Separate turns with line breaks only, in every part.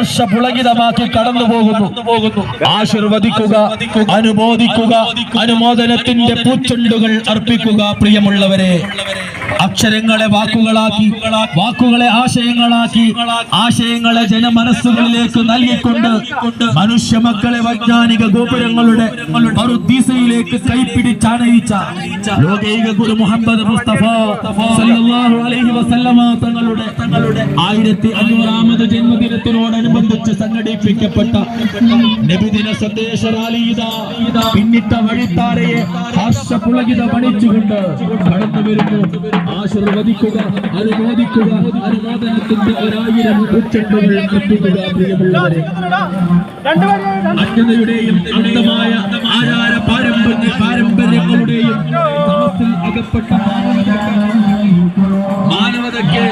ഹർഷപുളകിതമാക്കി കടന്നു പോകുന്നു. ആശീർവദിക്കുക, അനുമോദിക്കുക, അനുമോദനത്തിന്റെ പൂച്ചെണ്ടുകൾ അർപ്പിക്കുക. പ്രിയമുള്ളവരെ, അക്ഷരങ്ങളെ വാക്കുകളാക്കി, വാക്കുകളെ ആശയങ്ങളാക്കി, ആശയങ്ങളെ ജനമനസ്സുകളിലേക്ക് നൽകിക്കൊണ്ട് മനുഷ്യ മക്കളെ വൈജ്ഞാനിക ഗോപുരങ്ങളുടെ പറുദീസയിലേക്ക് കൈപ്പിടിച്ചാനയിച്ച ലോകൈക ഗുരു മുഹമ്മദ് മുസ്തഫ സല്ലല്ലാഹു അലൈഹി വസല്ലമ തങ്ങളുടെ 1500ാമത് ജന്മദിനത്തിനോടനുബന്ധിച്ച് സംഘടിപ്പിക്കപ്പെട്ട നബിദിന സന്ദേശ റാലി പിന്നിട്ട വഴിത്താരയെ ഹർഷപുളകിത പണിച്ചുകൊണ്ട് കടന്നു വരുന്നു. ആശീർവദിക്കുക, അനുമോദിക്കുക, അനുമോദനത്തിന്റെ 1000 പൂച്ചെണ്ടുകൾ അർപ്പിക്കുക. പ്രിയമുള്ളവരെ, അജ്ഞതയുടെയും അന്ധമായ ആചാര പാരമ്പര്യങ്ങളുടെയും തമസിൽ അകപ്പെട്ട മാനവതയ്ക്ക്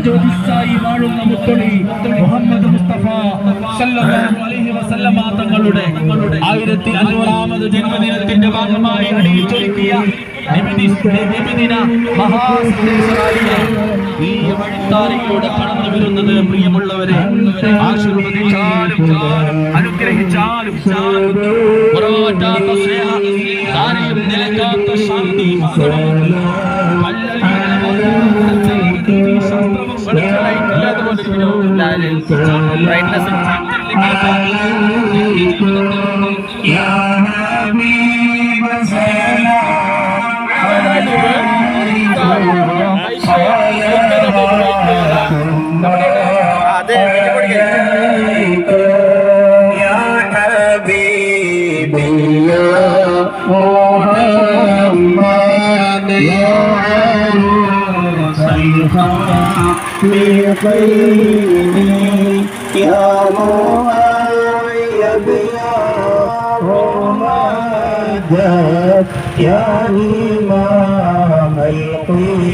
ജ്യോതിസായി വാഴുന്ന മുത്തളി മുഹമ്മദ് മുസ്തഫ സല്ലല്ലാഹു അലൈഹി വസല്ലമ തങ്ങളുടെ 1500ാമത് ജന്മദിനത്തിന്റെ ഭാഗമായി അണിയിച്ചൊരുക്കിയ നബിദിന മഹാസന്ദേശ റാലിയാണ് ഈ വഴിത്താരയിലൂടെ കടന്നു വരുന്നത്. പ്രിയമുള്ളവരെ, ആശീർവദിച്ചാലും അനുഗ്രഹിച്ചാലും കുറവാറ്റാത്ത സ്നേഹം, ആരെയും നിലക്കാത്ത ശാന്തി,
يا مؤيد يا ممجد يا إمام القبلتين